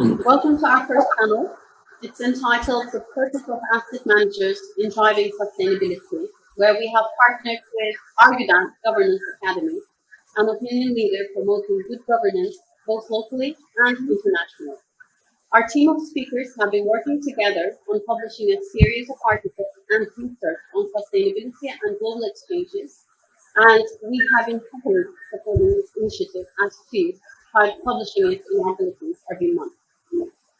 Welcome to our first panel. It's entitled The Purpose of Asset Managers in Driving Sustainability, where we have partnered with Argudan Governance Academy, an opinion leader promoting good governance both locally and internationally. Our team of speakers have been working together on publishing a series of articles and research on sustainability and global exchanges, and we have been heavily supporting this initiative as TÜYİD by publishing it in our bulletins every month.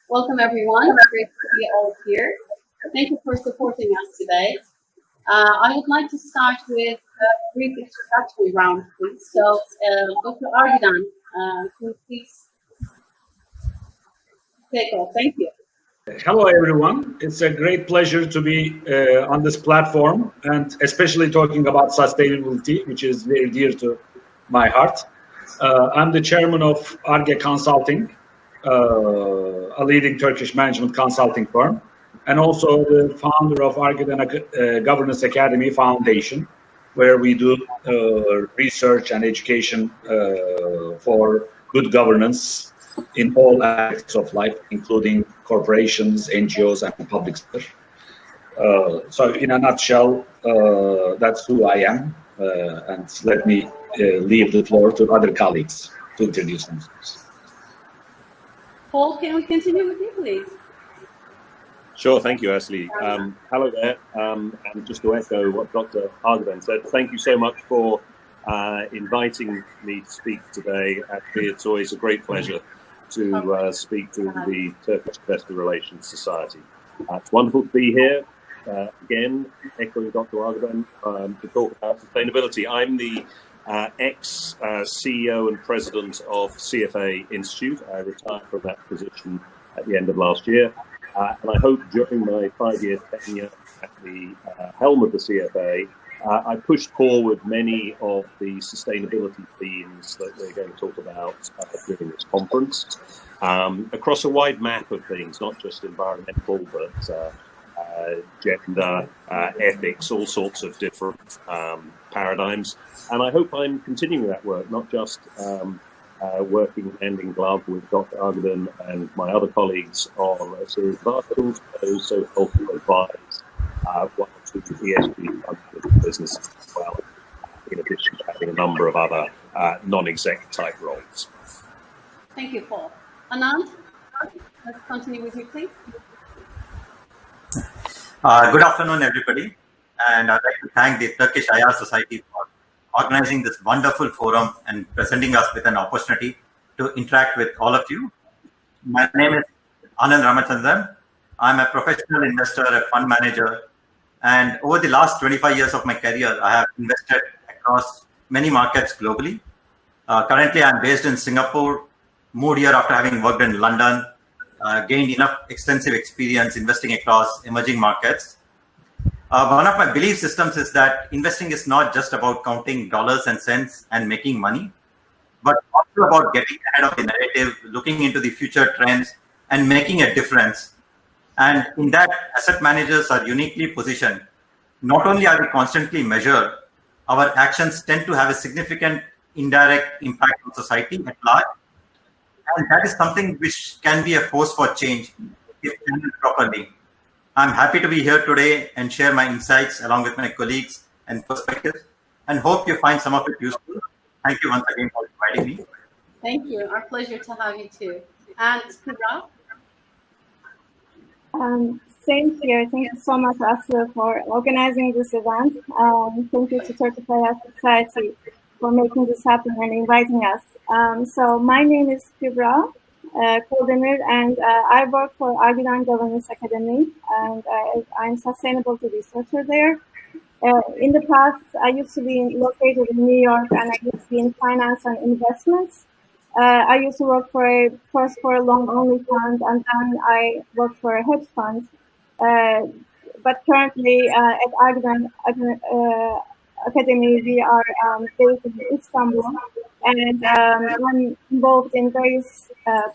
Welcome everyone, it's great to be all here. Thank you for supporting us today. I would like to start with a brief introductory round, please. So, Dr. Argudan, can you please take off? Thank you. Hello, everyone. It's a great pleasure to be on this platform, and especially talking about sustainability, which is very dear to my heart. I'm the chairman of Arge Consulting, a leading Turkish management consulting firm, and also the founder of Argudan Governance Academy Foundation, where we do research and education for good governance in all aspects of life, including corporations, NGOs, and public sector. So in a nutshell, that's who I am. And let me leave the floor to other colleagues to introduce themselves. Paul, can we continue with you, please? Sure, thank you, Ashley. Hello there, and just to echo what Dr. Argudan said, thank you so much for inviting me to speak today. Actually, it's always a great pleasure to speak to the Turkish Investor Relations Society. It's wonderful to be here, again, echoing Dr. Argudan, to talk about sustainability. I'm the ex-CEO and president of CFA Institute. I retired from that position at the end of last year. And I hope during my 5-year tenure at the helm of the CFA, I pushed forward many of the sustainability themes that we're going to talk about during this conference, across a wide map of things, not just environmental, but gender, ethics, all sorts of different paradigms. And I hope I'm continuing that work, not just working hand in glove with Dr. Argudan and my other colleagues on a series of articles, but also helping advise one or two ESG businesses as well, in addition to having a number of other non-exec type roles. Thank you, Paul. Anand, let's continue with you, please. Good afternoon, everybody. And I'd like to thank the Turkish IR Society for organizing this wonderful forum and presenting us with an opportunity to interact with all of you. My name is Anand Ramachandran. I'm a professional investor, a fund manager, and over the last 25 years of my career, I have invested across many markets globally. Currently, I'm based in Singapore, moved here after having worked in London, gained enough extensive experience investing across emerging markets. One of my belief systems is that investing is not just about counting dollars and cents and making money, but also about getting ahead of the narrative, looking into the future trends, and making a difference. And in that, asset managers are uniquely positioned. Not only are we constantly measured, our actions tend to have a significant indirect impact on society at large. And that is something which can be a force for change if handled properly. I'm happy to be here today and share my insights along with my colleagues and perspectives, and hope you find some of it useful. Thank you once again for inviting me. Thank you. Our pleasure to have you too. And Kubra? Same here. Thank you so much, Aslı, for organizing this event. Thank you to Turkish IR Society for making this happen and inviting us. So my name is Kubra Koldemir, and I work for Argudan Governance Academy, and I'm sustainability researcher there. In the past, I used to be located in New York, and I used to be in finance and investments. I used to work first for a long-only fund, and then I worked for a hedge fund. But currently at Argudan Academy, we are based in Istanbul, and I'm involved in various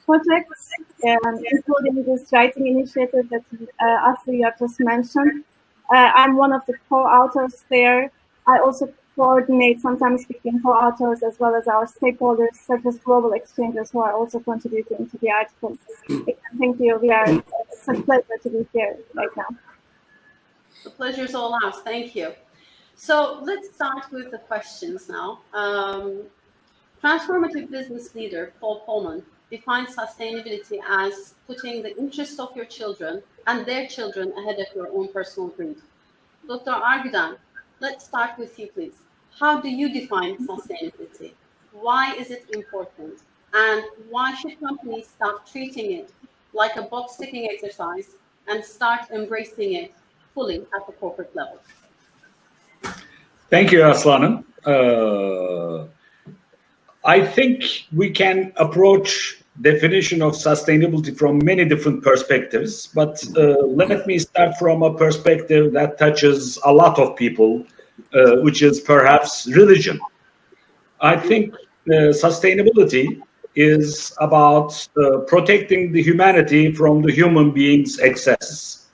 projects, including this writing initiative that Aslı just mentioned. I'm one of the co-authors there. I also coordinate, sometimes between co-authors as well as our stakeholders, such as global exchanges, who are also contributing to the articles. Thank you. It's a pleasure to be here right now. The pleasure is all ours. Thank you. So let's start with the questions now. Transformative business leader Paul Polman defines sustainability as putting the interest of your children and their children ahead of your own personal greed. Dr. Argudan, let's start with you, please. How do you define sustainability? Why is it important? And why should companies stop treating it like a box-ticking exercise and start embracing it fully at the corporate level? Thank you, Aslanım. I think we can approach definition of sustainability from many different perspectives, but let me start from a perspective that touches a lot of people, which is perhaps religion. I think sustainability is about protecting the humanity from the human being's excesses.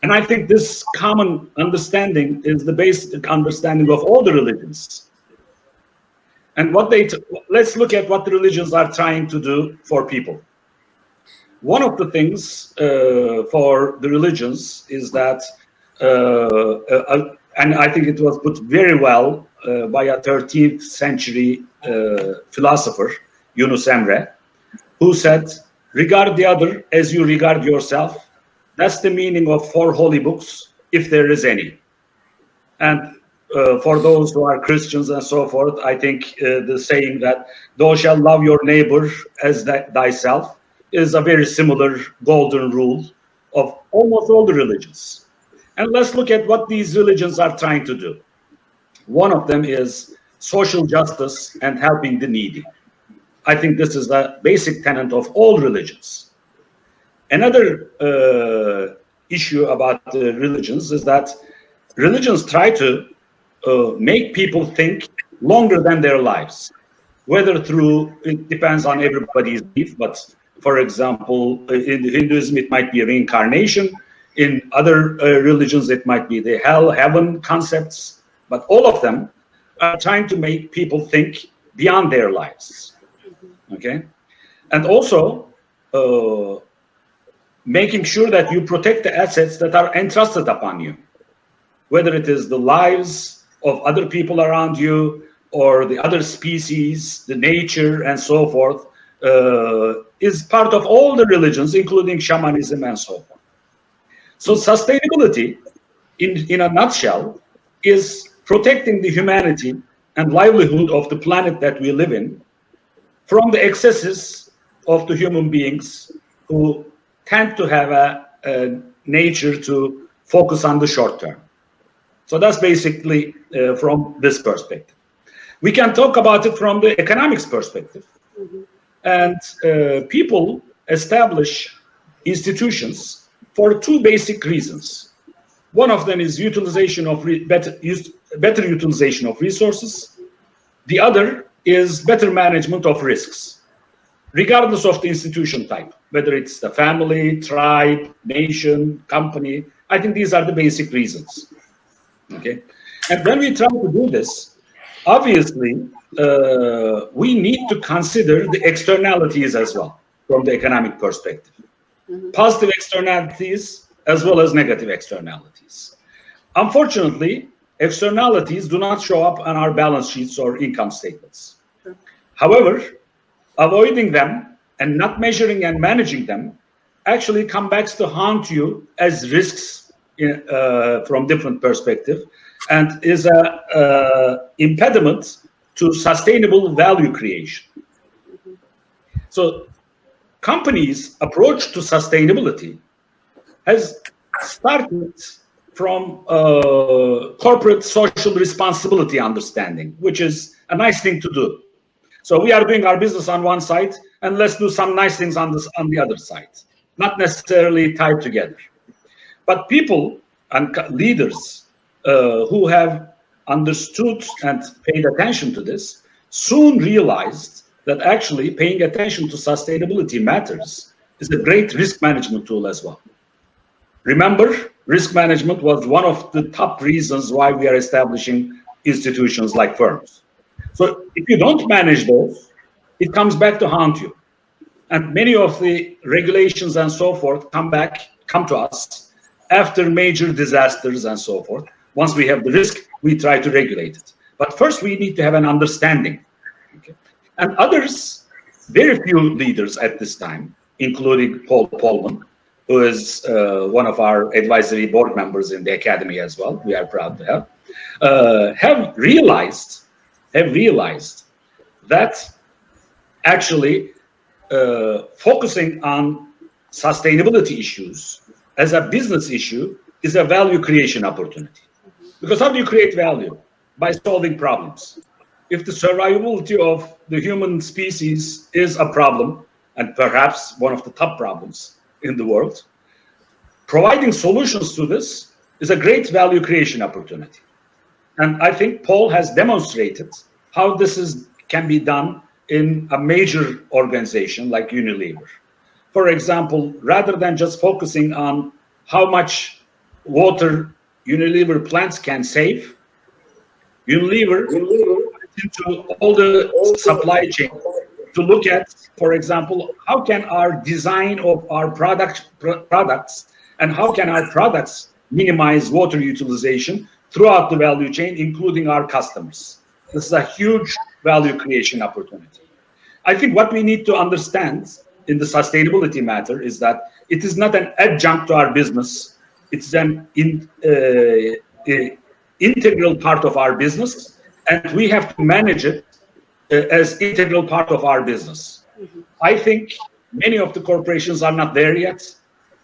And I think this common understanding is the basic understanding of all the religions. And let's look at what the religions are trying to do for people. One of the things for the religions is that, and I think it was put very well by a 13th century philosopher, Yunus Emre, who said, regard the other as you regard yourself. That's the meaning of 4 holy books, if there is any. And for those who are Christians and so forth, I think the saying that thou shalt love your neighbor as thyself is a very similar golden rule of almost all the religions. And let's look at what these religions are trying to do. One of them is social justice and helping the needy. I think this is the basic tenet of all religions. Another issue about the religions is that religions try to make people think longer than their lives, whether through, it depends on everybody's belief, but for example, in Hinduism, it might be reincarnation. In other religions, it might be the hell, heaven concepts, but all of them are trying to make people think beyond their lives, okay? And also, making sure that you protect the assets that are entrusted upon you, whether it is the lives of other people around you or the other species, the nature and so forth, is part of all the religions, including shamanism and so forth. So sustainability, in a nutshell, is protecting the humanity and livelihood of the planet that we live in from the excesses of the human beings who tend to have a nature to focus on the short term. So that's basically from this perspective. We can talk about it from the economics perspective. Mm-hmm. And people establish institutions for 2 basic reasons. One of them is utilization of better utilization of resources. The other is better management of risks, regardless of the institution type, whether it's the family, tribe, nation, company. I think these are the basic reasons. Okay, and when we try to do this, obviously, we need to consider the externalities as well from the economic perspective. Mm-hmm. Positive externalities as well as negative externalities. Unfortunately, externalities do not show up on our balance sheets or income statements. Sure. However, avoiding them and not measuring and managing them actually come back to haunt you as risks from different perspective, and is a impediment to sustainable value creation. Mm-hmm. So companies' approach to sustainability has started from corporate social responsibility understanding, which is a nice thing to do. So we are doing our business on one side, and let's do some nice things on the other side, not necessarily tied together. But people and leaders who have understood and paid attention to this soon realized that actually paying attention to sustainability matters is a great risk management tool as well. Remember, risk management was one of the top reasons why we are establishing institutions like firms. So if you don't manage those, it comes back to haunt you. And many of the regulations and so forth come to us after major disasters and so forth. Once we have the risk, we try to regulate it. But first, we need to have an understanding. Okay? And others, very few leaders at this time, including Paul Polman, who is one of our advisory board members in the academy as well, we are proud to have realized that actually focusing on sustainability issues as a business issue is a value creation opportunity. Because how do you create value? By solving problems. If the survivability of the human species is a problem, and perhaps one of the top problems in the world, providing solutions to this is a great value creation opportunity. And I think Paul has demonstrated how this can be done in a major organization like Unilever. For example, rather than just focusing on how much water Unilever plants can save, Unilever into all the supply chain to look at, for example, how can our design of our products and how can our products minimize water utilization throughout the value chain, including our customers. This is a huge value creation opportunity. I think what we need to understand in the sustainability matter is that it is not an adjunct to our business. It's an integral part of our business, and we have to manage it as integral part of our business. Mm-hmm. I think many of the corporations are not there yet.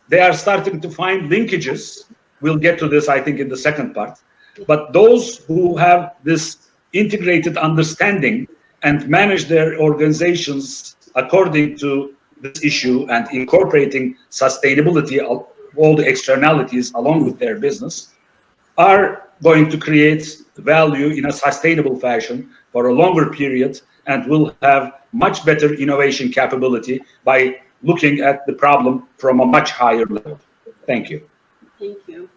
They are starting to find linkages. We'll get to this, I think, in the second part. But those who have this integrated understanding and manage their organizations according to this issue and incorporating sustainability, all the externalities along with their business, are going to create value in a sustainable fashion for a longer period and will have much better innovation capability by looking at the problem from a much higher level. Thank you. Thank you.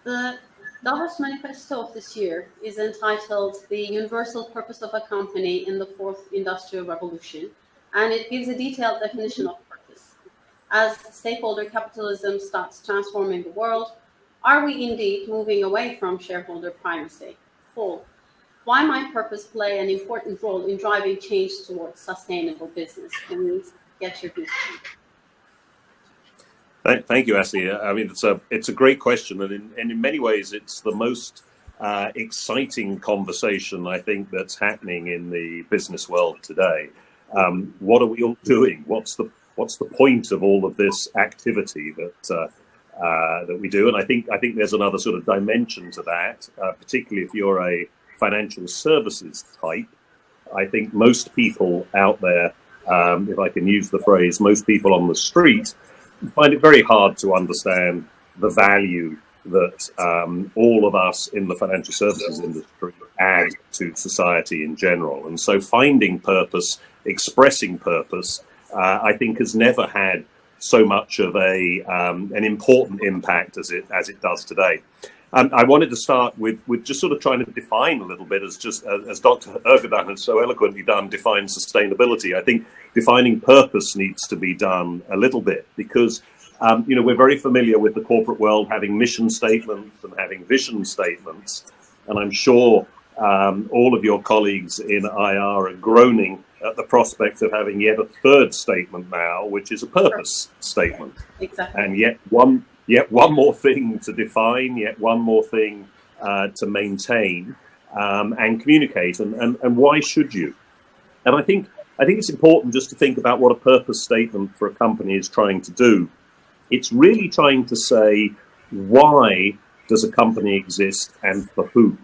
The Davos Manifesto of this year is entitled The Universal Purpose of a Company in the Fourth Industrial Revolution, and it gives a detailed definition of purpose. As stakeholder capitalism starts transforming the world, are we indeed moving away from shareholder primacy? Paul, why might purpose play an important role in driving change towards sustainable business? Can we get your views? Thank you, Asiya. I mean, it's a great question, and in many ways, it's the most exciting conversation I think that's happening in the business world today. What are we all doing? What's the point of all of this activity that we do? And I think there's another sort of dimension to that, particularly if you're a financial services type. I think most people out there, if I can use the phrase, most people on the street find it very hard to understand the value that all of us in the financial services industry add to society in general. And so finding purpose, expressing purpose, I think has never had so much of an important impact as it does today. I wanted to start with just sort of trying to define a little bit, as Dr. Ergodan has so eloquently done, define sustainability. I think defining purpose needs to be done a little bit because, we're very familiar with the corporate world having mission statements and having vision statements. And I'm sure all of your colleagues in IR are groaning at the prospect of having yet a third statement now, which is a purpose statement. Exactly. And yet one more thing to define, yet one more thing to maintain and communicate. And why should you? And I think it's important just to think about what a purpose statement for a company is trying to do. It's really trying to say, why does a company exist and for whom?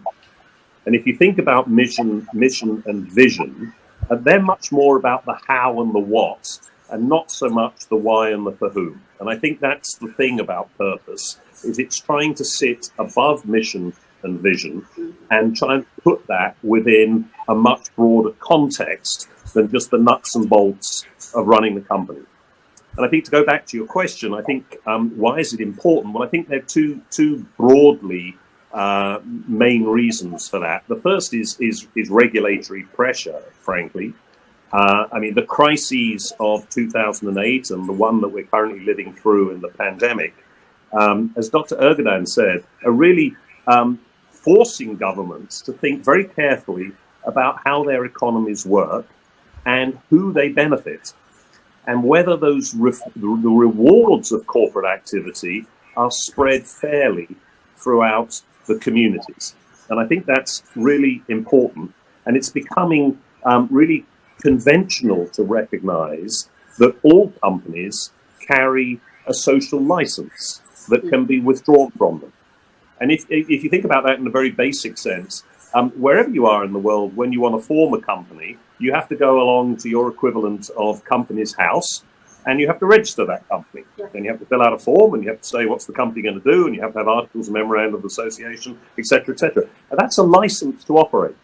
And if you think about mission and vision, they're much more about the how and the what, and not so much the why and the for whom. And I think that's the thing about purpose, is it's trying to sit above mission and vision and try and put that within a much broader context than just the nuts and bolts of running the company. And I think to go back to your question, I think why is it important? Well, I think they're two broadly main reasons for that. The first is regulatory pressure, frankly. I mean, the crises of 2008 and the one that we're currently living through in the pandemic, as Dr. Ergudan said, are really forcing governments to think very carefully about how their economies work and who they benefit, and whether those the rewards of corporate activity are spread fairly throughout the communities. And I think that's really important. And it's becoming really conventional to recognize that all companies carry a social license that can be withdrawn from them. And if you think about that in a very basic sense, wherever you are in the world, when you want to form a company, you have to go along to your equivalent of Companies House, and you have to register that company. And you have to fill out a form, and you have to say what's the company going to do, and you have to have articles of memorandum of association, etc., etc. And that's a license to operate.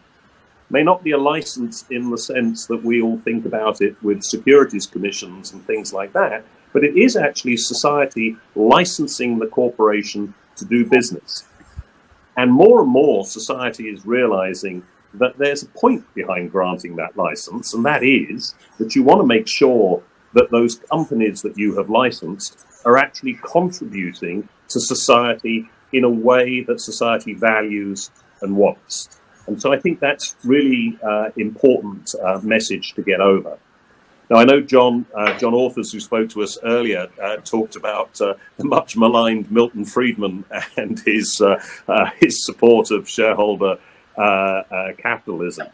May not be a license in the sense that we all think about it with securities commissions and things like that, but it is actually society licensing the corporation to do business. And more society is realizing that there's a point behind granting that license, and that is that you want to make sure that those companies that you have licensed are actually contributing to society in a way that society values and wants. And so I think that's really important message to get over. Now, I know John Authers, who spoke to us earlier, talked about the much maligned Milton Friedman and his support of shareholder capitalism.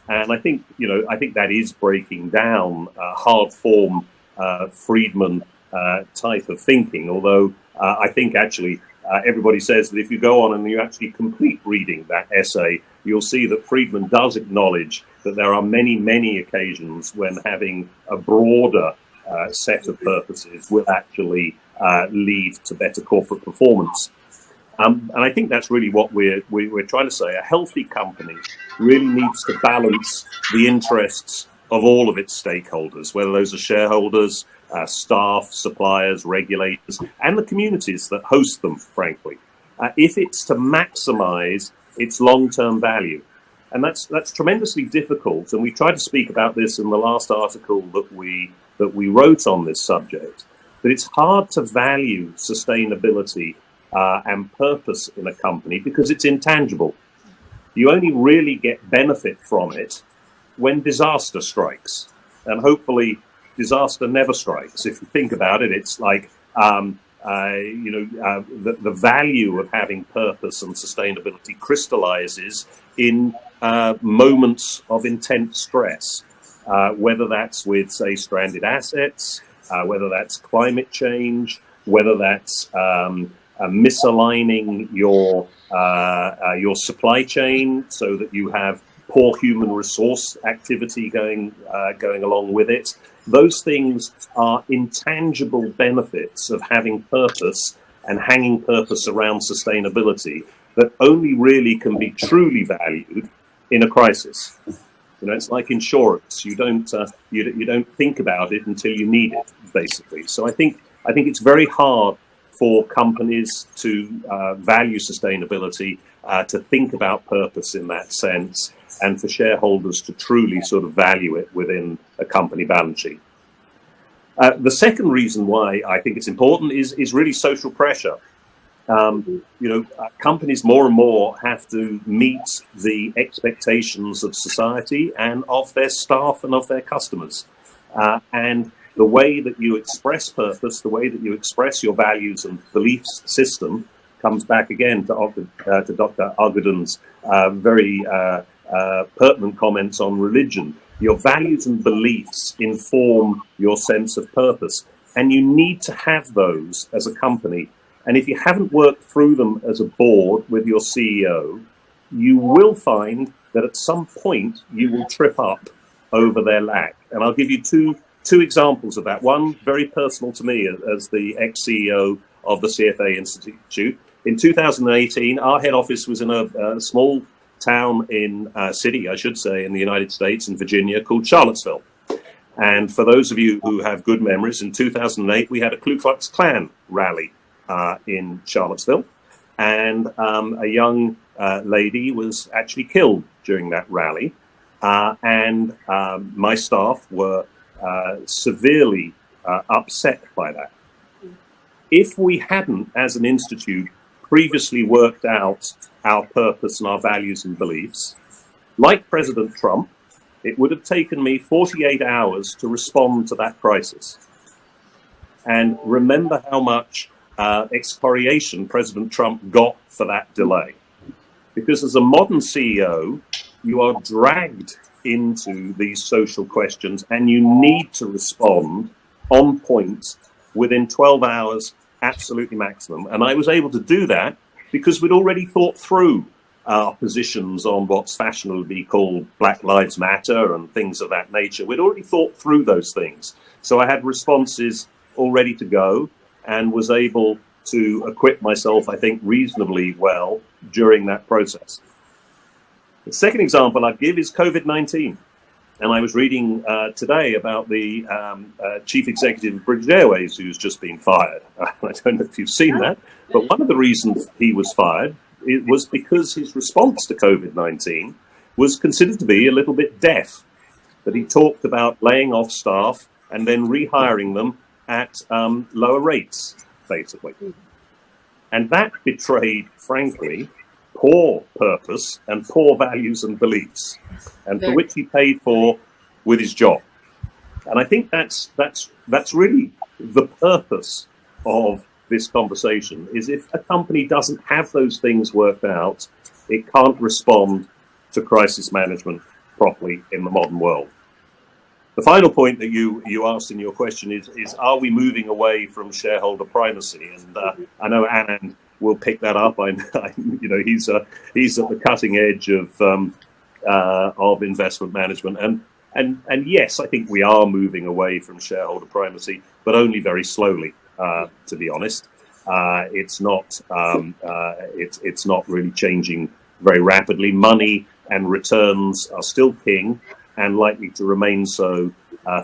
And I think that is breaking down hard form Friedman type of thinking. Although I think actually everybody says that if you go on and you actually complete reading that essay, you'll see that Friedman does acknowledge that there are many occasions when having a broader set of purposes will actually lead to better corporate performance. And I think that's really what we're trying to say. A healthy company really needs to balance the interests of all of its stakeholders, whether those are shareholders, staff, suppliers, regulators, and the communities that host them, frankly, if it's to maximize its long-term value. And that's tremendously difficult. And we tried to speak about this in the last article that we wrote on this subject, that it's hard to value sustainability and purpose in a company because it's intangible. You only really get benefit from it when disaster strikes. And hopefully disaster never strikes. If you think about it, it's like, the value of having purpose and sustainability crystallizes in moments of intense stress, whether that's with, say, stranded assets, whether that's climate change, whether that's misaligning your supply chain so that you have poor human resource activity going along with it. Those things are intangible benefits of having purpose and hanging purpose around sustainability that only really can be truly valued in a crisis. It's like insurance. You don't think about it until you need it, basically. So I think it's very hard for companies to value sustainability, to think about purpose in that sense, and for shareholders to truly sort of value it within a company balance sheet. The second reason why I think it's important is really social pressure. Companies more and more have to meet the expectations of society and of their staff and of their customers. And the way that you express purpose, the way that you express your values and beliefs system comes back again to Dr. Argudan's very pertinent comments on religion. Your values and beliefs inform your sense of purpose, and you need to have those as a company. And if you haven't worked through them as a board with your CEO, you will find that at some point you will trip up over their lack. And I'll give you two examples of that. One very personal to me as the ex-CEO of the CFA Institute. In 2018, our head office was in a small town city, I should say, in the United States, in Virginia, called Charlottesville. And for those of you who have good memories, in 2008, we had a Ku Klux Klan rally in Charlottesville. and a young lady was actually killed during that rally, and my staff were severely upset by that. If we hadn't, as an institute, previously worked out our purpose and our values and beliefs, like President Trump, it would have taken me 48 hours to respond to that crisis. And remember how much excoriation President Trump got for that delay. Because as a modern CEO, you are dragged into these social questions and you need to respond on point within 12 hours, absolutely maximum. And I was able to do that because we'd already thought through our positions on what's fashionably called Black Lives Matter and things of that nature. We'd already thought through those things. So I had responses all ready to go and was able to equip myself, I think, reasonably well during that process. The second example I'd give is COVID-19. And I was reading today about the chief executive of British Airways who's just been fired. I don't know if you've seen that, but one of the reasons he was fired was because his response to COVID-19 was considered to be a little bit deaf. That he talked about laying off staff and then rehiring them at lower rates, basically. And that betrayed, frankly, poor purpose and poor values and beliefs, and for which he paid for with his job. And I think that's really the purpose of this conversation, is if a company doesn't have those things worked out, it can't respond to crisis management properly in the modern world. The final point that you asked in your question is are we moving away from shareholder primacy? And I know Anand will pick that up. He's at the cutting edge of investment management, and yes, I think we are moving away from shareholder primacy, but only very slowly. To be honest, it's not really changing very rapidly. Money and returns are still king and likely to remain so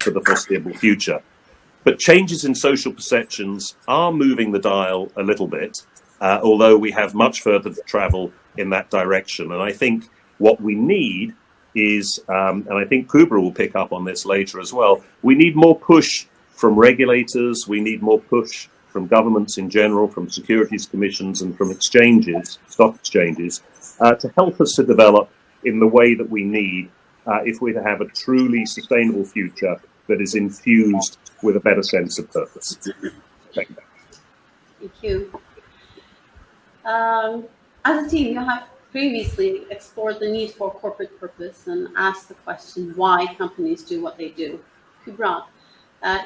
for the foreseeable future. But changes in social perceptions are moving the dial a little bit, although we have much further to travel in that direction. And I think what we need is, and I think Kubra will pick up on this later as well, we need more push from regulators, we need more push from governments in general, from securities commissions and from exchanges, stock exchanges, to help us to develop in the way that we need if we're to have a truly sustainable future that is infused with a better sense of purpose. Thank you. Thank you. As a team, you have previously explored the need for corporate purpose and asked the question why companies do what they do. Kubra,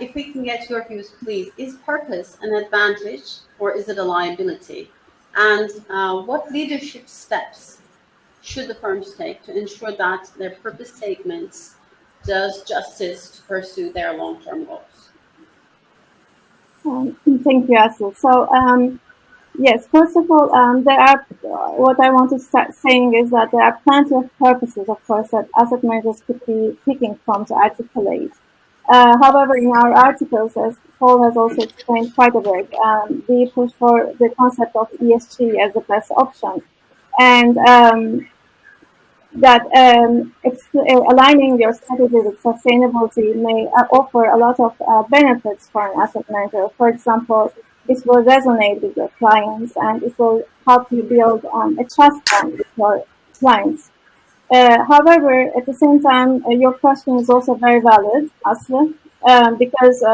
if we can get your views, please. Is purpose an advantage or is it a liability? And what leadership steps should the firms take to ensure that their purpose statements does justice to pursue their long-term goals? Thank you, Asil. So, yes, first of all, what I want to start saying is that there are plenty of purposes, of course, that asset managers could be picking from to articulate. However, in our articles, as Paul has also explained quite a bit, we push for the concept of ESG as the best option. And aligning your strategy with sustainability may offer a lot of benefits for an asset manager. For example, it will resonate with your clients and it will help you build a trust bond with your clients. However, at the same time, your question is also very valid, Aslı, because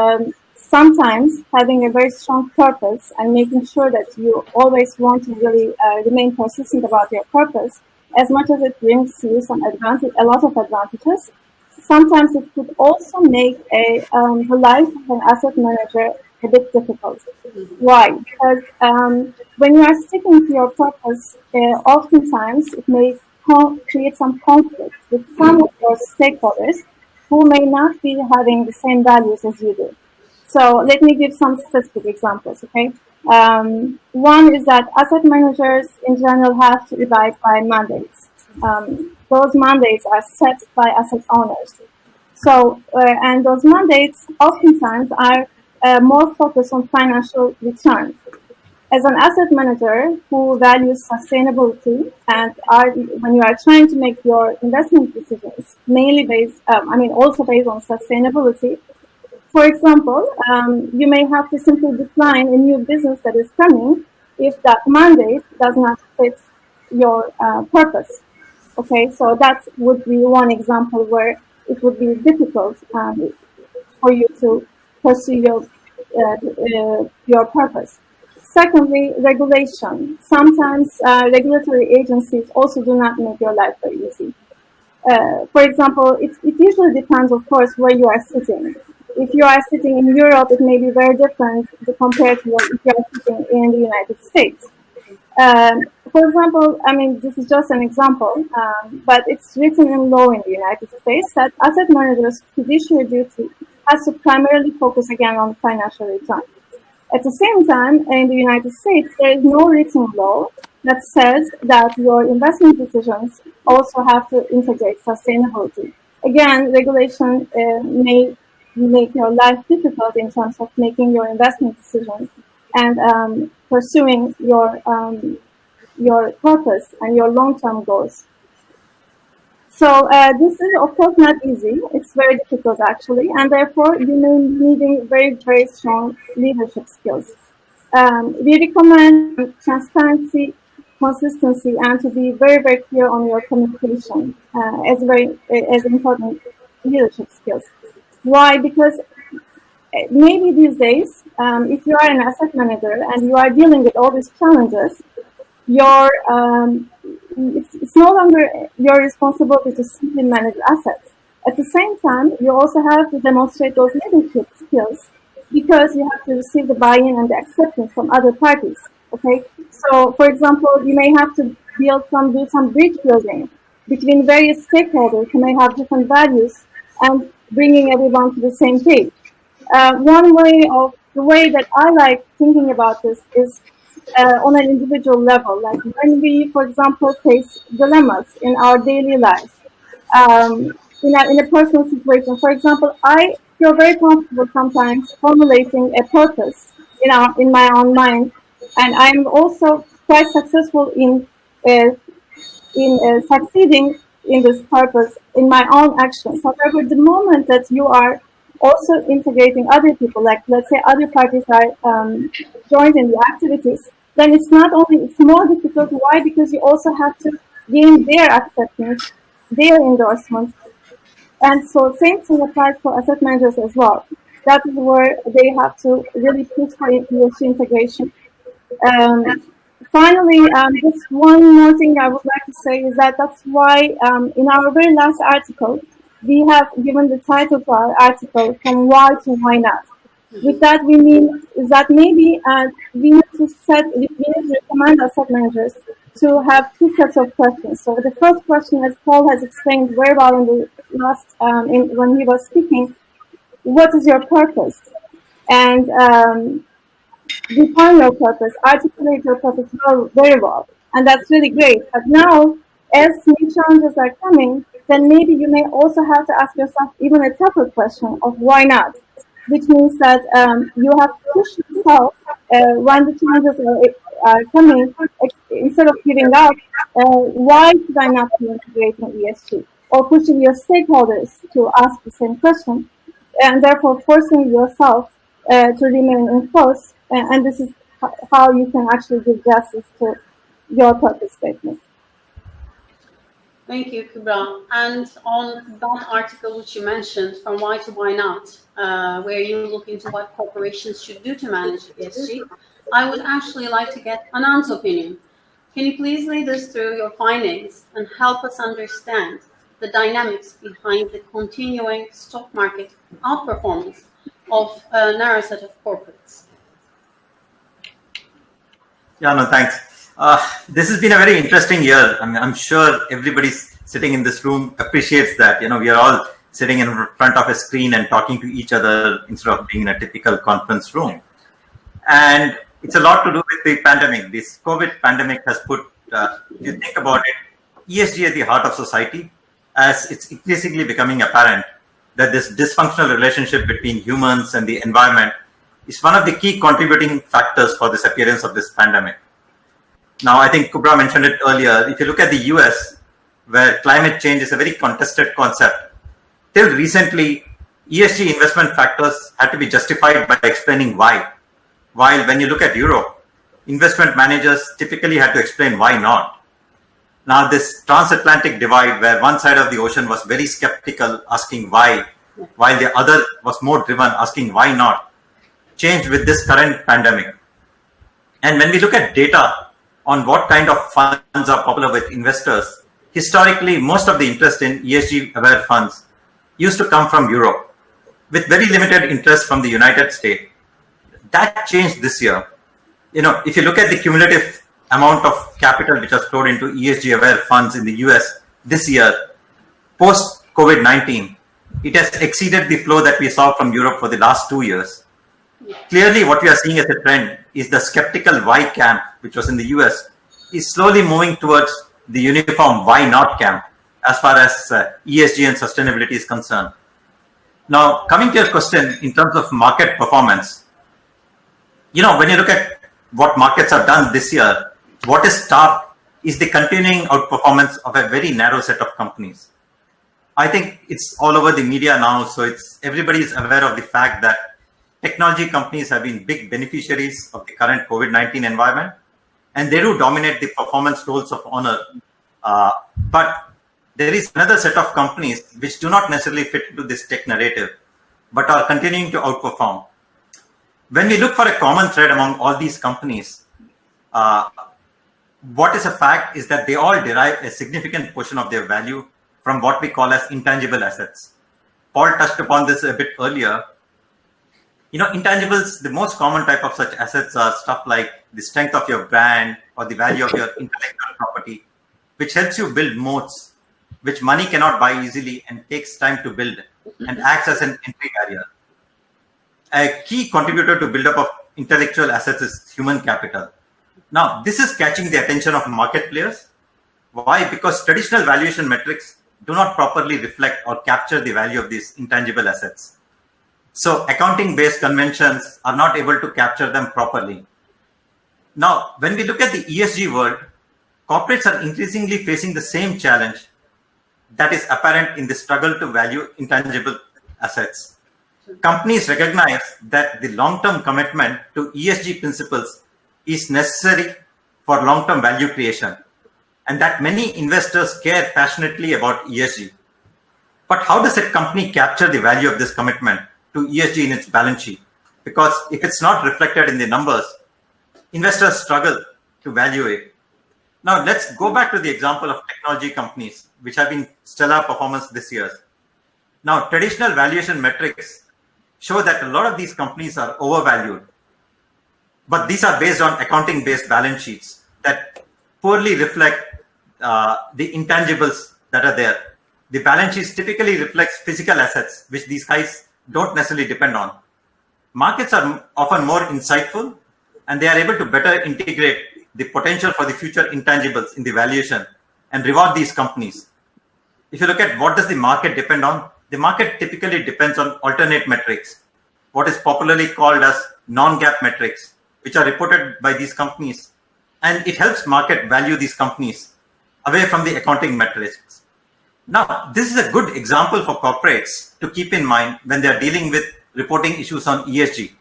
sometimes having a very strong purpose and making sure that you always want to really remain persistent about your purpose, as much as it brings you a lot of advantages, sometimes it could also make the life of an asset manager a bit difficult. Why? Because when you are sticking to your purpose, oftentimes it may create some conflict with some of your stakeholders who may not be having the same values as you do. So let me give some specific examples, okay? One is that asset managers in general have to abide by mandates. Those mandates are set by asset owners. So, and those mandates oftentimes are more focused on financial return. As an asset manager who values sustainability when you are trying to make your investment decisions mainly also based on sustainability, for example, you may have to simply decline a new business that is coming if that mandate does not fit your purpose. Okay, so that would be one example where it would be difficult for you to pursue your purpose. Secondly, regulation. Sometimes regulatory agencies also do not make your life very easy. For example, it usually depends, of course, where you are sitting. If you are sitting in Europe, it may be very different compared to if you are sitting in the United States. For example, this is just an example, but it's written in law in the United States that asset managers' fiduciary duty has to primarily focus again on financial return. At the same time, in the United States, there is no written law that says that your investment decisions also have to integrate sustainability. Again, regulation may make your life difficult in terms of making your investment decisions and pursuing your purpose and your long-term goals. So this is, of course, not easy. It's very difficult, actually, and therefore you may be needing very, very strong leadership skills. We recommend transparency, consistency, and to be very, very clear on your communication as important leadership skills. Why? Because maybe these days, if you are an asset manager and you are dealing with all these challenges, it's no longer your responsibility to simply manage assets. At the same time, you also have to demonstrate those leadership skills because you have to receive the buy-in and the acceptance from other parties. Okay, so for example, you may have to do some bridge building between various stakeholders who may have different values and bringing everyone to the same page. The way that I like thinking about this is on an individual level, like when we, for example, face dilemmas in our daily lives, in a personal situation. For example, I feel very comfortable sometimes formulating a purpose in my own mind, and I'm also quite successful in succeeding in this purpose in my own actions. However, the moment that you are also integrating other people, like let's say other parties are joined in the activities, then it's more difficult. Why? Because you also have to gain their acceptance, their endorsement. And so same thing applies for asset managers as well. That is where they have to really push for ESG integration. Finally, just one more thing I would like to say is that's why in our very last article, we have given the title to our article, From Why to Why Not. With that, we mean is that maybe we need to recommend asset managers to have two sets of questions. So the first question, as Paul has explained very well in the last, when he was speaking, what is your purpose? And define your purpose, articulate your purpose very well. And that's really great. But now, as new challenges are coming, then maybe you may also have to ask yourself even a tougher question of why not? Which means that you have to push yourself when the challenges are coming, instead of giving up, why should I not be integrating ESG? Or pushing your stakeholders to ask the same question, and therefore forcing yourself to remain in force. And this is how you can actually give justice to your purpose statement. Thank you, Kubra. And on that article which you mentioned, From Why to Why Not, where you look into what corporations should do to manage ESG, I would actually like to get Anand's opinion. Can you please lead us through your findings and help us understand the dynamics behind the continuing stock market outperformance of a narrow set of corporates? Yeah, no, thanks. This has been a very interesting year. I mean, I'm sure everybody sitting in this room appreciates that. We are all sitting in front of a screen and talking to each other instead of being in a typical conference room. And it's a lot to do with the pandemic. This COVID pandemic has put, if you think about it, ESG at the heart of society, as it's increasingly becoming apparent that this dysfunctional relationship between humans and the environment is one of the key contributing factors for this appearance of this pandemic. Now, I think Kubra mentioned it earlier. If you look at the US, where climate change is a very contested concept, till recently, ESG investment factors had to be justified by explaining why. While when you look at Europe, investment managers typically had to explain why not. Now, this transatlantic divide, where one side of the ocean was very skeptical, asking why, while the other was more driven, asking why not, changed with this current pandemic. And when we look at data on what kind of funds are popular with investors, historically, most of the interest in ESG-aware funds used to come from Europe, with very limited interest from the United States. That changed this year. If you look at the cumulative amount of capital which has flowed into ESG-aware funds in the US this year, post-COVID-19, it has exceeded the flow that we saw from Europe for the last 2 years. Clearly, what we are seeing as a trend is the skeptical why camp, which was in the US, is slowly moving towards the uniform why not camp as far as ESG and sustainability is concerned. Now, coming to your question in terms of market performance, when you look at what markets have done this year, what is stark is the continuing outperformance of a very narrow set of companies. I think it's all over the media now, so everybody is aware of the fact that technology companies have been big beneficiaries of the current COVID-19 environment, and they do dominate the performance rolls of honor. But there is another set of companies which do not necessarily fit into this tech narrative, but are continuing to outperform. When we look for a common thread among all these companies, what is a fact is that they all derive a significant portion of their value from what we call as intangible assets. Paul touched upon this a bit earlier. Intangibles, the most common type of such assets are stuff like the strength of your brand or the value of your intellectual property, which helps you build moats, which money cannot buy easily and takes time to build and acts as an entry barrier. A key contributor to build up of intellectual assets is human capital. Now, this is catching the attention of market players. Why? Because traditional valuation metrics do not properly reflect or capture the value of these intangible assets. So accounting-based conventions are not able to capture them properly. Now, when we look at the ESG world, corporates are increasingly facing the same challenge that is apparent in the struggle to value intangible assets. Companies recognize that the long-term commitment to ESG principles is necessary for long-term value creation, and that many investors care passionately about ESG. But how does a company capture the value of this commitment to ESG in its balance sheet? Because if it's not reflected in the numbers, investors struggle to value it. Now, let's go back to the example of technology companies, which have been stellar performance this year. Now, traditional valuation metrics show that a lot of these companies are overvalued. But these are based on accounting-based balance sheets that poorly reflect the intangibles that are there. The balance sheets typically reflects physical assets, which these guys don't necessarily depend on. Markets are often more insightful, and they are able to better integrate the potential for the future intangibles in the valuation and reward these companies. If you look at what does the market depend on, the market typically depends on alternate metrics, what is popularly called as non-GAAP metrics, which are reported by these companies. And it helps market value these companies away from the accounting metrics. Now, this is a good example for corporates to keep in mind when they are dealing with reporting issues on ESG.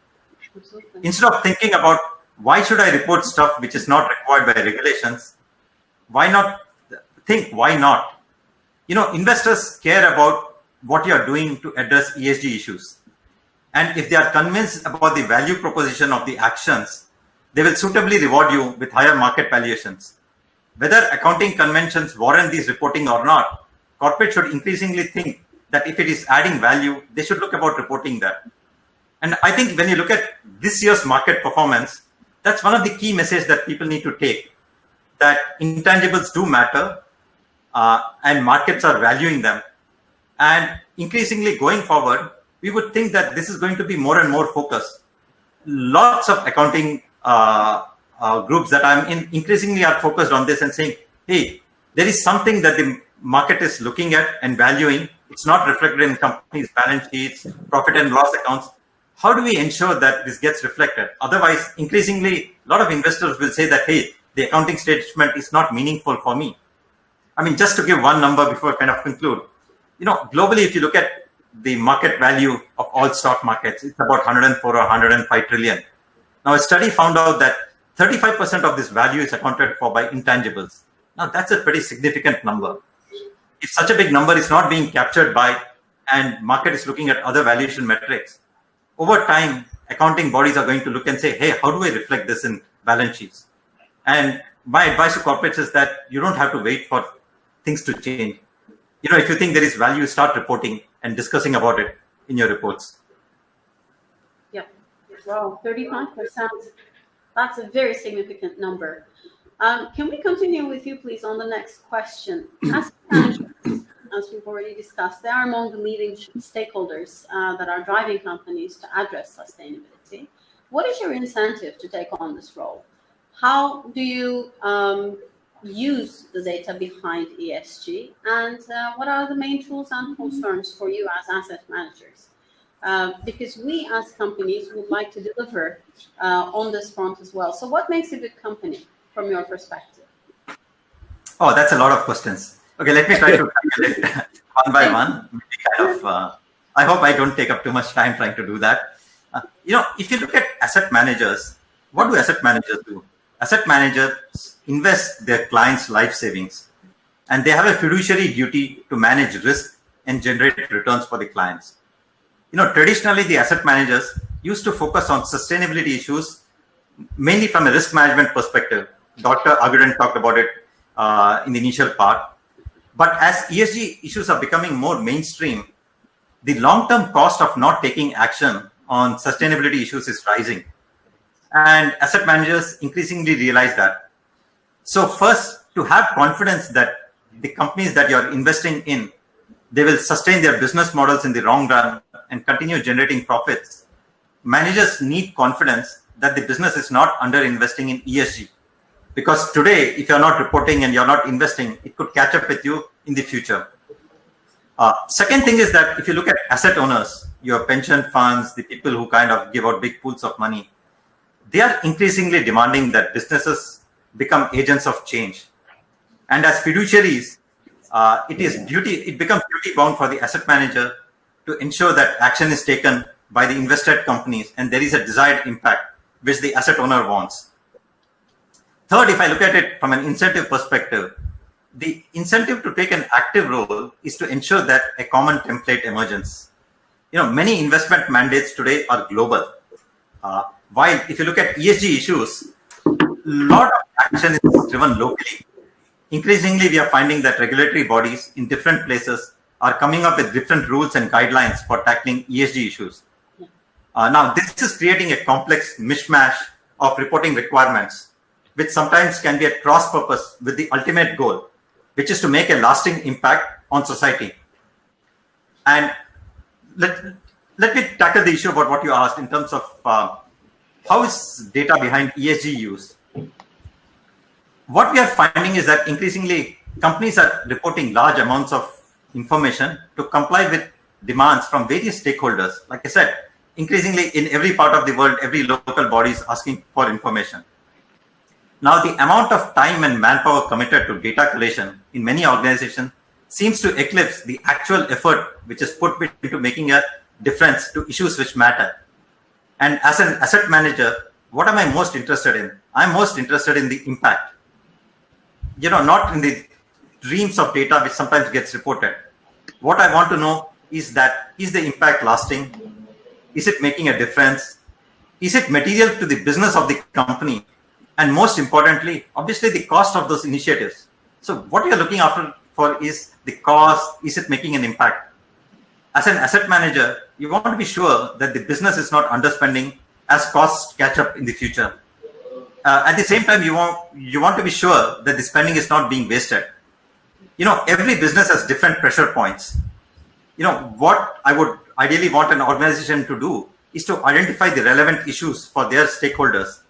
Instead of thinking about why should I report stuff which is not required by regulations, why not think why not? Investors care about what you are doing to address ESG issues. And if they are convinced about the value proposition of the actions, they will suitably reward you with higher market valuations. Whether accounting conventions warrant these reporting or not, corporates should increasingly think that if it is adding value, they should look about reporting that. And I think when you look at this year's market performance, that's one of the key messages that people need to take, that intangibles do matter and markets are valuing them. And increasingly going forward, we would think that this is going to be more and more focused. Lots of accounting groups that I'm in increasingly are focused on this and saying, hey, there is something that the market is looking at and valuing. It's not reflected in companies' balance sheets, profit and loss accounts. how do we ensure that this gets reflected? Otherwise, increasingly, a lot of investors will say that, hey, the accounting statement is not meaningful for me. I mean, just to give one number before I kind of conclude, globally, if you look at the market value of all stock markets, it's about 104 or 105 trillion. Now, a study found out that 35% of this value is accounted for by intangibles. Now, that's a pretty significant number. If such a big number is not being captured by, and market is looking at other valuation metrics, over time, accounting bodies are going to look and say, hey, how do I reflect this in balance sheets? And my advice to corporates is that you don't have to wait for things to change. If you think there is value, start reporting and discussing about it in your reports. Yeah. Wow, 35%. That's a very significant number. Can we continue with you, please, on the next question? Asset managers, as we've already discussed, they are among the leading stakeholders that are driving companies to address sustainability. What is your incentive to take on this role? How do you use the data behind ESG? And what are the main tools and concerns for you as asset managers? Because we as companies would like to deliver on this front as well. So what makes a good company from your perspective? Oh, that's a lot of questions. Okay, let me try to tackle it one by one. I hope I don't take up too much time trying to do that. If you look at asset managers, what do asset managers do? Asset managers invest their clients' life savings, and they have a fiduciary duty to manage risk and generate returns for the clients. Traditionally, the asset managers used to focus on sustainability issues, mainly from a risk management perspective. Dr. Agudan talked about it in the initial part. But as ESG issues are becoming more mainstream, the long-term cost of not taking action on sustainability issues is rising. And asset managers increasingly realize that. So first, to have confidence that the companies that you're investing in, they will sustain their business models in the long run and continue generating profits, managers need confidence that the business is not under-investing in ESG. Because today, if you're not reporting and you're not investing, it could catch up with you in the future. Second thing is that if you look at asset owners, your pension funds, the people who kind of give out big pools of money, they are increasingly demanding that businesses become agents of change. And as fiduciaries, it becomes duty bound for the asset manager to ensure that action is taken by the invested companies and there is a desired impact which the asset owner wants. Third, if I look at it from an incentive perspective, the incentive to take an active role is to ensure that a common template emerges. Many investment mandates today are global. While if you look at ESG issues, a lot of action is driven locally. Increasingly, we are finding that regulatory bodies in different places are coming up with different rules and guidelines for tackling ESG issues. Now, this is creating a complex mishmash of reporting requirements, which sometimes can be at cross purpose with the ultimate goal, which is to make a lasting impact on society. And let me tackle the issue about what you asked in terms of how is data behind ESG used. What we are finding is that increasingly companies are reporting large amounts of information to comply with demands from various stakeholders. Like I said, increasingly in every part of the world, every local body is asking for information. Now, the amount of time and manpower committed to data collation in many organizations seems to eclipse the actual effort which is put into making a difference to issues which matter. And as an asset manager, what am I most interested in? I'm most interested in the impact. Not in the dreams of data which sometimes gets reported. What I want to know is that, is the impact lasting? Is it making a difference? Is it material to the business of the company? And most importantly, obviously the cost of those initiatives. So what you're looking after for is the cost, is it making an impact? As an asset manager, you want to be sure that the business is not underspending as costs catch up in the future. At the same time, you want to be sure that the spending is not being wasted. Every business has different pressure points. What I would ideally want an organization to do is to identify the relevant issues for their stakeholders,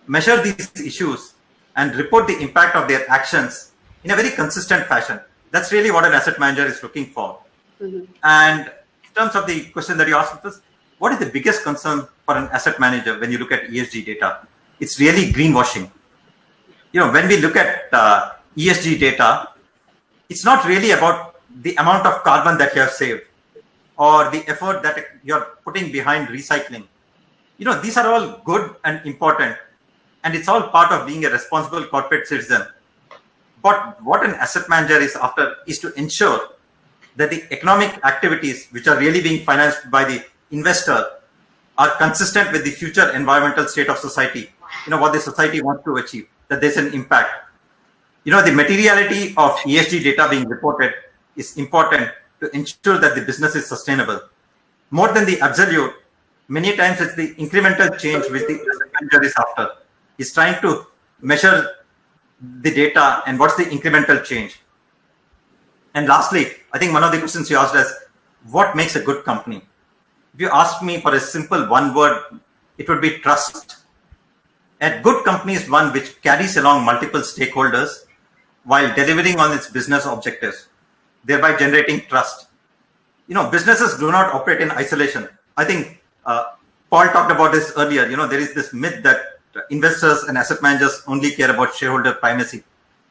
measure these issues, and report the impact of their actions in a very consistent fashion. That's really what an asset manager is looking for. Mm-hmm. And in terms of the question that you asked us, what is the biggest concern for an asset manager when you look at ESG data? It's really greenwashing. When we look at ESG data, it's not really about the amount of carbon that you have saved or the effort that you're putting behind recycling. These are all good and important, and it's all part of being a responsible corporate citizen. But what an asset manager is after is to ensure that the economic activities which are really being financed by the investor are consistent with the future environmental state of society, what the society wants to achieve, that there's an impact. The materiality of ESG data being reported is important to ensure that the business is sustainable. More than the absolute, many times it's the incremental change which the asset manager is after. He's trying to measure the data and what's the incremental change. And lastly, I think one of the questions you asked is, what makes a good company? If you ask me for a simple one word, it would be trust. A good company is one which carries along multiple stakeholders while delivering on its business objectives, thereby generating trust. Businesses do not operate in isolation. I think Paul talked about this earlier. There is this myth that investors and asset managers only care about shareholder primacy.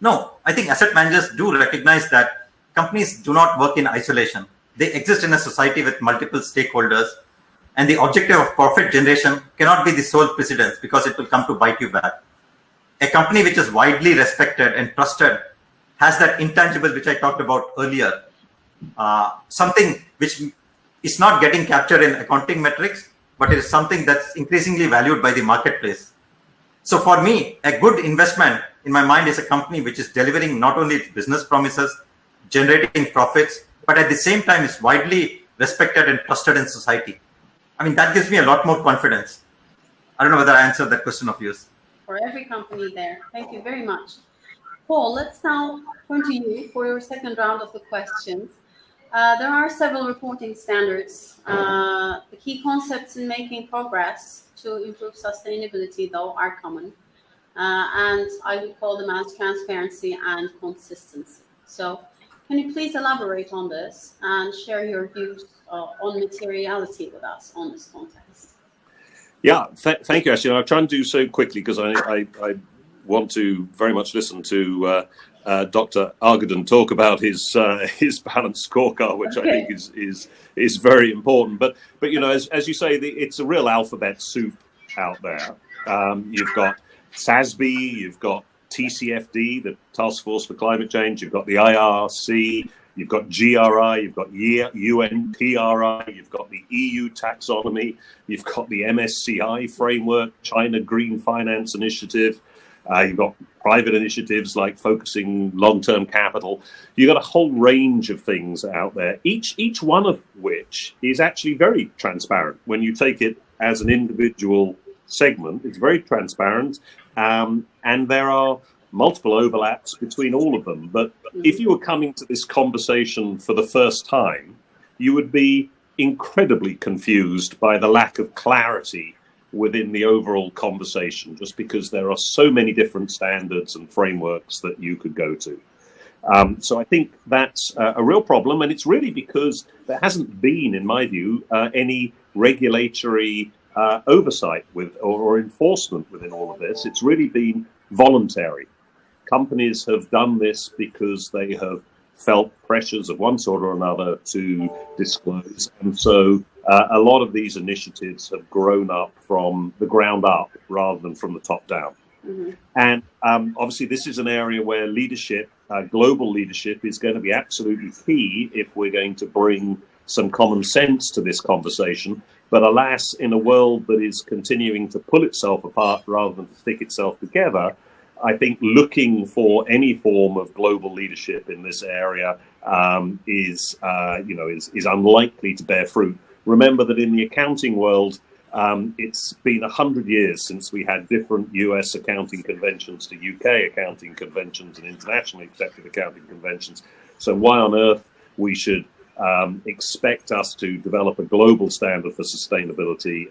No, I think asset managers do recognize that companies do not work in isolation. They exist in a society with multiple stakeholders, and the objective of profit generation cannot be the sole precedence because it will come to bite you back. A company which is widely respected and trusted has that intangible which I talked about earlier, something which is not getting captured in accounting metrics, but it is something that's increasingly valued by the marketplace. So for me, a good investment in my mind is a company which is delivering not only its business promises, generating profits, but at the same time is widely respected and trusted in society. I mean, that gives me a lot more confidence. I don't know whether I answered that question of yours. For every company there. Thank you very much. Paul, let's now turn to you for your second round of the questions. There are several reporting standards. The key concepts in making progress to improve sustainability, though, are common. And I would call them as transparency and consistency. So can you please elaborate on this and share your views on materiality with us on this context? Yeah, thank you, Ashley. I'll try and do so quickly because I want to very much listen to Dr. Argadan talk about his balanced scorecard, which I think is very important. But as you say, it's a real alphabet soup out there. You've got SASB, you've got TCFD, the Task Force for Climate Change, you've got the IRC, you've got GRI, you've got UNPRI, you've got the EU taxonomy, you've got the MSCI framework, China Green Finance Initiative, you've got private initiatives like focusing long-term capital. You've got a whole range of things out there, each one of which is actually very transparent. When you take it as an individual segment, it's very transparent, and there are multiple overlaps between all of them. But if you were coming to this conversation for the first time, you would be incredibly confused by the lack of clarity within the overall conversation, just because there are so many different standards and frameworks that you could go to. So I think that's a real problem, and it's really because there hasn't been, in my view, any regulatory oversight or enforcement within all of this. It's really been voluntary. Companies have done this because they have felt pressures of one sort or another to disclose. And so a lot of these initiatives have grown up from the ground up rather than from the top down. Mm-hmm. And obviously, this is an area where leadership, global leadership, is going to be absolutely key if we're going to bring some common sense to this conversation. But alas, in a world that is continuing to pull itself apart rather than to stick itself together, I think looking for any form of global leadership in this area is unlikely to bear fruit. Remember that in the accounting world, it's been 100 years since we had different US accounting conventions to UK accounting conventions and internationally accepted accounting conventions. So why on earth we should expect us to develop a global standard for sustainability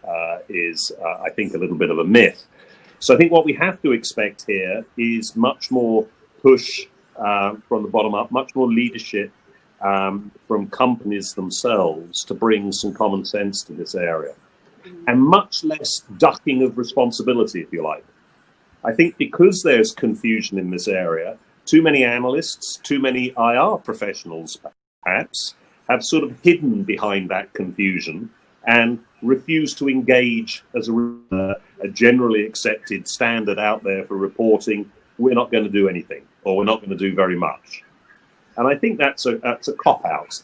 is, I think, a little bit of a myth. So I think what we have to expect here is much more push from the bottom up, much more leadership from companies themselves to bring some common sense to this area, and much less ducking of responsibility, if you like. I think because there's confusion in this area, too many analysts, too many IR professionals perhaps, have sort of hidden behind that confusion and refused to engage as a generally accepted standard out there for reporting. We're not going to do anything, or we're not going to do very much. And I think that's a cop-out.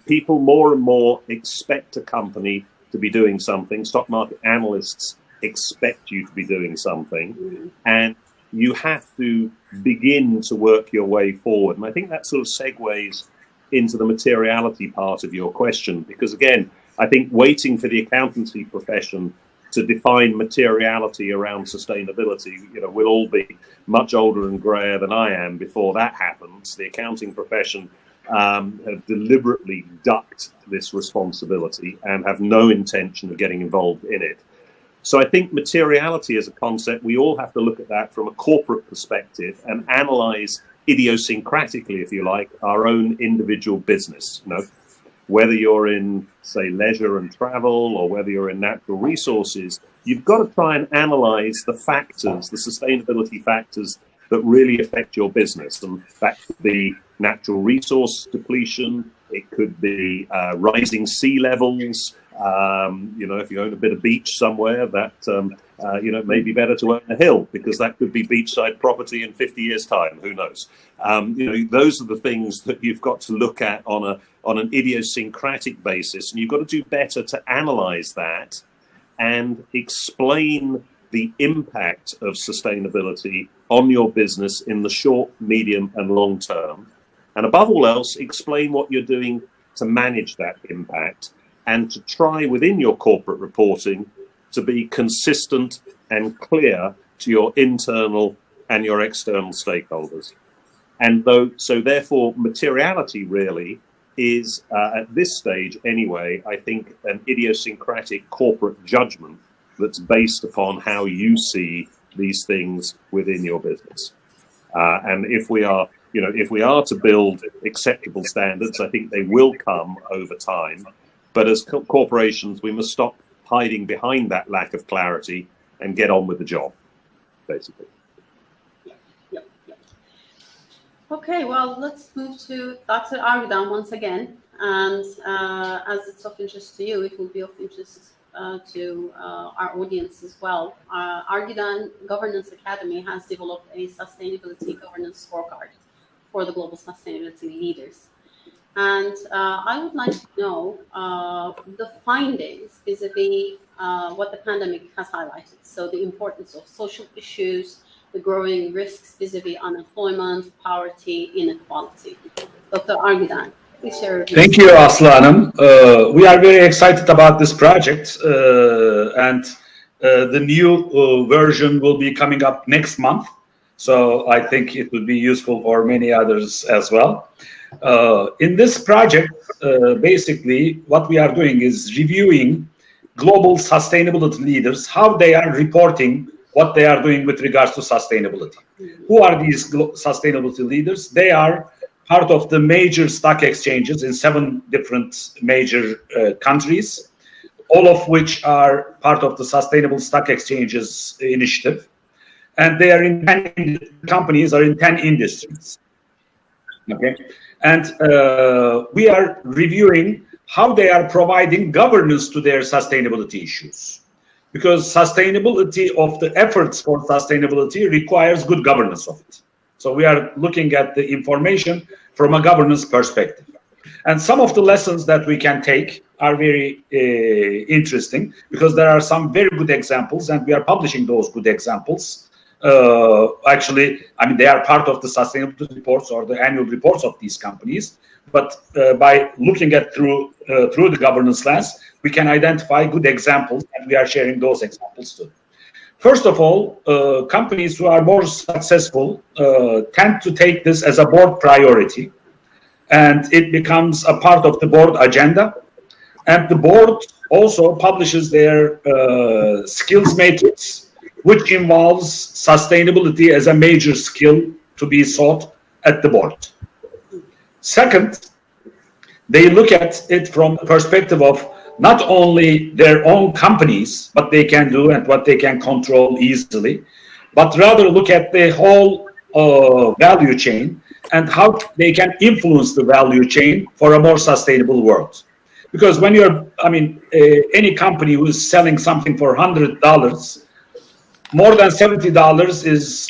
People more and more expect a company to be doing something. Stock market analysts expect you to be doing something, and you have to begin to work your way forward. And I think that sort of segues into the materiality part of your question, because again, I think waiting for the accountancy profession to define materiality around sustainability, we'll all be much older and grayer than I am before that happens. The accounting profession have deliberately ducked this responsibility and have no intention of getting involved in it. So I think materiality as a concept, we all have to look at that from a corporate perspective and analyze idiosyncratically, if you like, our own individual business. Whether you're in, say, leisure and travel, or whether you're in natural resources, you've got to try and analyze the factors, the sustainability factors that really affect your business. And that could be natural resource depletion. It could be rising sea levels. If you own a bit of beach somewhere, that it may be better to own a hill, because that could be beachside property in 50 years' time. Who knows? Those are the things that you've got to look at on an idiosyncratic basis, and you've got to do better to analyze that and explain the impact of sustainability on your business in the short, medium, and long term. And above all else, explain what you're doing to manage that impact, and to try within your corporate reporting to be consistent and clear to your internal and your external stakeholders. And therefore, materiality really is, at this stage anyway, I think an idiosyncratic corporate judgment that's based upon how you see these things within your business. And if we are to build acceptable standards, I think they will come over time. But as corporations, we must stop hiding behind that lack of clarity and get on with the job, basically. Yeah. Okay, well, let's move to Dr. Argudan once again. And as it's of interest to you, it will be of interest to our audience as well. Argudan Governance Academy has developed a sustainability governance scorecard for the global sustainability leaders. And I would like to know the findings vis-a-vis what the pandemic has highlighted. So the importance of social issues, the growing risks vis-a-vis unemployment, poverty, inequality. Dr. Argudan, please share your views. Thank you, Aslanım. We are very excited about this project, and the new version will be coming up next month. So I think it will be useful for many others as well. In this project, basically, what we are doing is reviewing global sustainability leaders, how they are reporting what they are doing with regards to sustainability. Who are these sustainability leaders? They are part of the major stock exchanges in 7 different major countries, all of which are part of the Sustainable Stock Exchanges initiative. And they are in 10 companies, are in 10 industries. Okay. And we are reviewing how they are providing governance to their sustainability issues, because sustainability of the efforts for sustainability requires good governance of it. So we are looking at the information from a governance perspective. And some of the lessons that we can take are very interesting, because there are some very good examples, and we are publishing those good examples. Actually, I mean, they are part of the sustainability reports or the annual reports of these companies. But by looking at through the governance lens, we can identify good examples, and we are sharing those examples too. First of all, companies who are more successful tend to take this as a board priority, and it becomes a part of the board agenda. And the board also publishes their skills matrix, which involves sustainability as a major skill to be sought at the board. Second, they look at it from the perspective of not only their own companies, what they can do and what they can control easily, but rather look at the whole value chain and how they can influence the value chain for a more sustainable world. Because when you're, any company who is selling something for $100, more than $70 is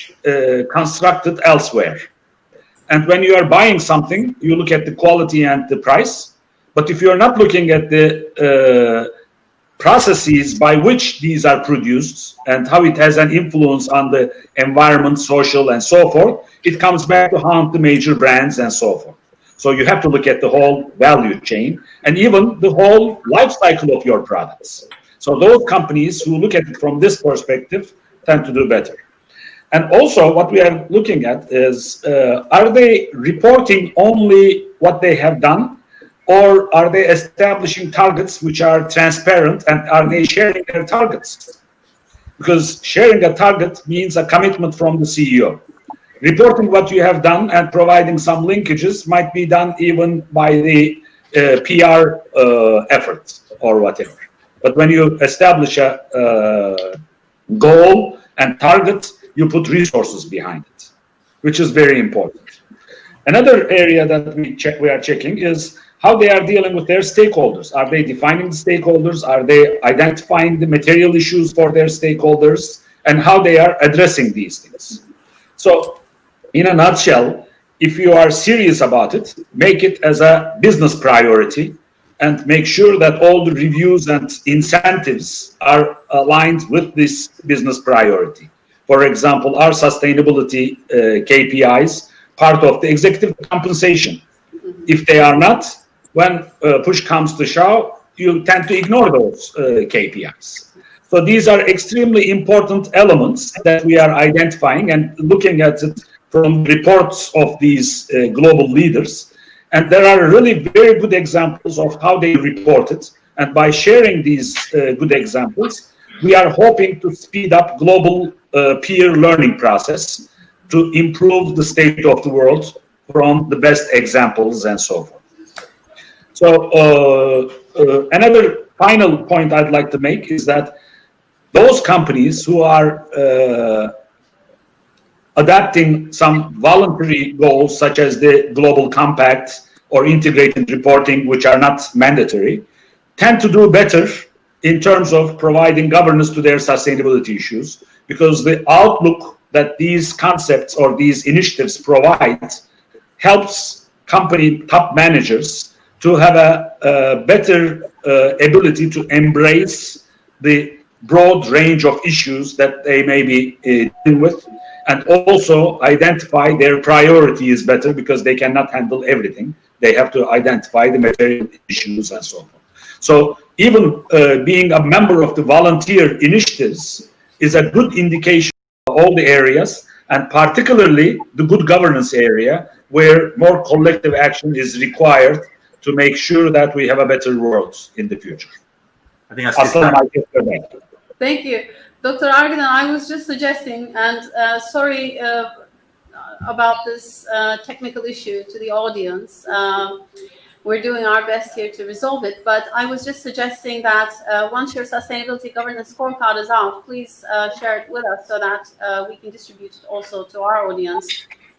constructed elsewhere. And when you are buying something, you look at the quality and the price. But if you're not looking at the processes by which these are produced and how it has an influence on the environment, social, and so forth, it comes back to haunt the major brands and so forth. So you have to look at the whole value chain and even the whole life cycle of your products. So those companies who look at it from this perspective tend to do better. And also what we are looking at is, are they reporting only what they have done, or are they establishing targets which are transparent, and are they sharing their targets? Because sharing a target means a commitment from the CEO. Reporting what you have done and providing some linkages might be done even by the PR effort or whatever. But when you establish a goal and target, you put resources behind it, which is very important. Another area that we are checking is how they are dealing with their stakeholders. Are they defining the stakeholders? Are they identifying the material issues for their stakeholders? And how they are addressing these things. So in a nutshell, if you are serious about it, make it as a business priority and make sure that all the reviews and incentives are aligned with this business priority. For example, our sustainability KPIs, part of the executive compensation. If they are not, when push comes to shove, you tend to ignore those KPIs. So these are extremely important elements that we are identifying and looking at it from reports of these global leaders. And there are really very good examples of how they report it. And by sharing these good examples, we are hoping to speed up global peer learning process to improve the state of the world from the best examples and so forth. So another final point I'd like to make is that those companies who are adapting some voluntary goals, such as the Global Compact or integrated reporting, which are not mandatory, tend to do better in terms of providing governance to their sustainability issues, because the outlook that these concepts or these initiatives provide helps company top managers to have a better ability to embrace the broad range of issues that they may be dealing with, and also identify their priorities better, because they cannot handle everything. They have to identify the material issues and so forth. So even being a member of the volunteer initiatives is a good indication of all the areas, and particularly the good governance area, where more collective action is required to make sure that we have a better world in the future. I think that's Thank you. Dr. Argüden, I was just suggesting, and sorry about this technical issue to the audience. We're doing our best here to resolve it, but I was just suggesting that once your sustainability governance scorecard is out, please share it with us so that we can distribute it also to our audience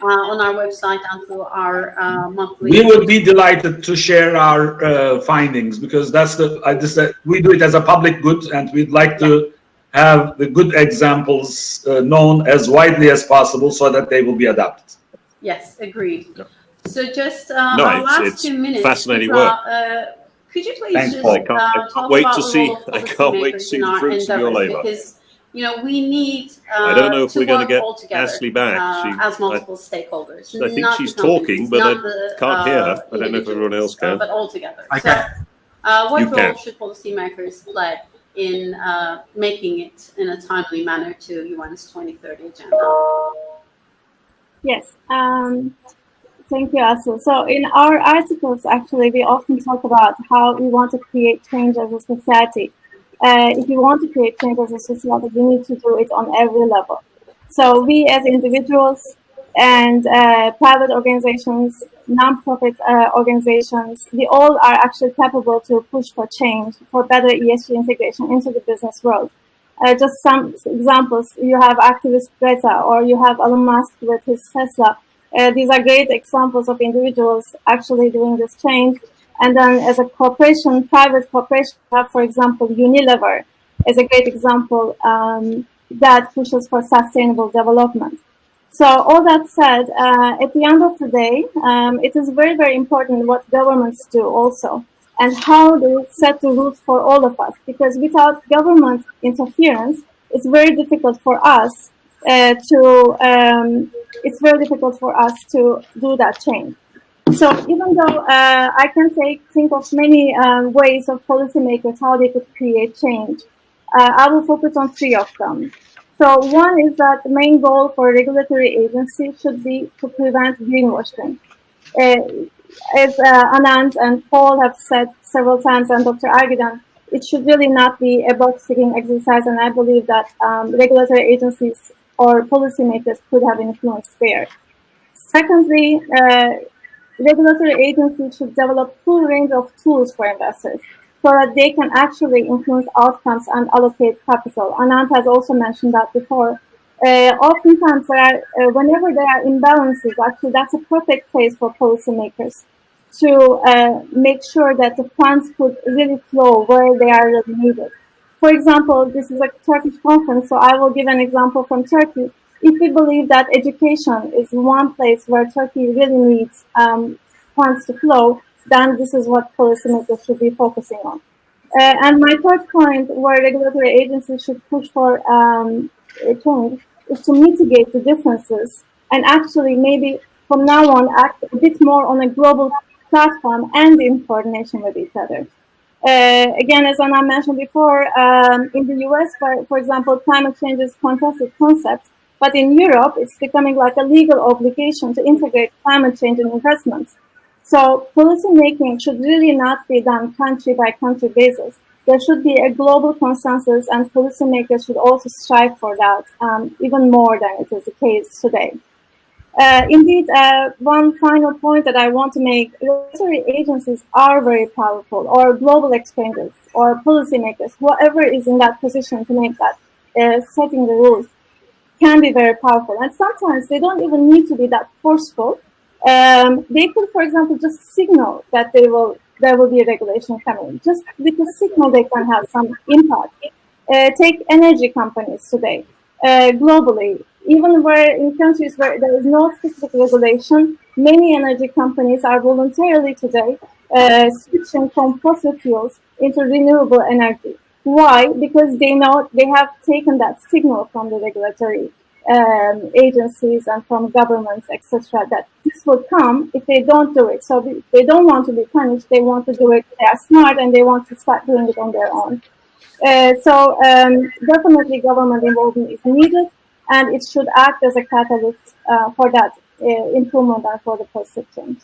on our website and through our monthly. We would be delighted to share our findings, because that's we do it as a public good, and we'd like to have the good examples known as widely as possible so that they will be adopted. Yes, agreed. Yeah. So just our last 2 minutes. Fascinating work. Could you please Thanks, just Paul. talk wait about to the see. role of I can't wait to see the fruits of your labour. Because we need I don't know if we're going to get together, Ashley back. as multiple stakeholders. I think she's talking, but I can't hear her. I don't know if everyone else can. But all together. I can. What You role can. should policymakers play in making it in a timely manner to UN's 2030 agenda? Yes. Thank you, Asu. So in our articles, actually, we often talk about how we want to create change as a society. If you want to create change as a society, we need to do it on every level. So we as individuals, and private organizations, non-profit organizations, they all are actually capable to push for change, for better ESG integration into the business world. Just some examples, you have activist Greta, or you have Elon Musk with his Tesla. These are great examples of individuals actually doing this change. And then as a corporation, private corporation, for example, Unilever is a great example that pushes for sustainable development. So all that said, at the end of the day, it is very, very important what governments do also, and how they set the rules for all of us. Because without government interference, it's very difficult for us to do that change. So even though I can think of many ways of policymakers how they could create change, I will focus on 3 of them. So one is that the main goal for a regulatory agency should be to prevent greenwashing. As Anand and Paul have said several times, and Dr. Argudan, it should really not be a box-ticking exercise, and I believe that regulatory agencies or policymakers could have influence there. Secondly, regulatory agencies should develop full range of tools for investors so that they can actually influence outcomes and allocate capital. Anand has also mentioned that before. Oftentimes, whenever there are imbalances, actually that's a perfect place for policymakers to make sure that the funds could really flow where they are really needed. For example, this is a Turkish conference, so I will give an example from Turkey. If we believe that education is one place where Turkey really needs funds to flow, then this is what policymakers should be focusing on. And my third point, where regulatory agencies should push for change, is to mitigate the differences and actually maybe from now on act a bit more on a global platform and in coordination with each other. Again, as Anna mentioned before, in the US, for example, climate change is contested concept, but in Europe, it's becoming like a legal obligation to integrate climate change in investments. So policy making should really not be done country by country basis. There should be a global consensus, and policymakers should also strive for that, even more than it is the case today. Indeed, one final point that I want to make, regulatory agencies are very powerful, or global exchanges, or policymakers, whoever is in that position to make that, setting the rules, can be very powerful. And sometimes they don't even need to be that forceful. They could, for example, just signal that there will be a regulation coming. Just with a signal, they can have some impact. Take energy companies today, globally. Even where in countries where there is no specific regulation, many energy companies are voluntarily today switching from fossil fuels into renewable energy. Why? Because they know they have taken that signal from the regulatory agencies and from governments, etc., that this will come if they don't do it. So they don't want to be punished. They want to do it. They are smart and they want to start doing it on their own. So definitely government involvement is needed, and it should act as a catalyst for that improvement and for the positive change.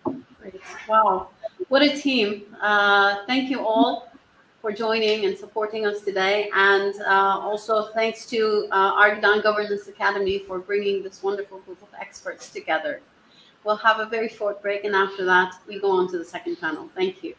Great. Wow, what a team. Thank you all for joining and supporting us today. And also thanks to Argudan Governance Academy for bringing this wonderful group of experts together. We'll have a very short break, and after that, we go on to the second panel. Thank you.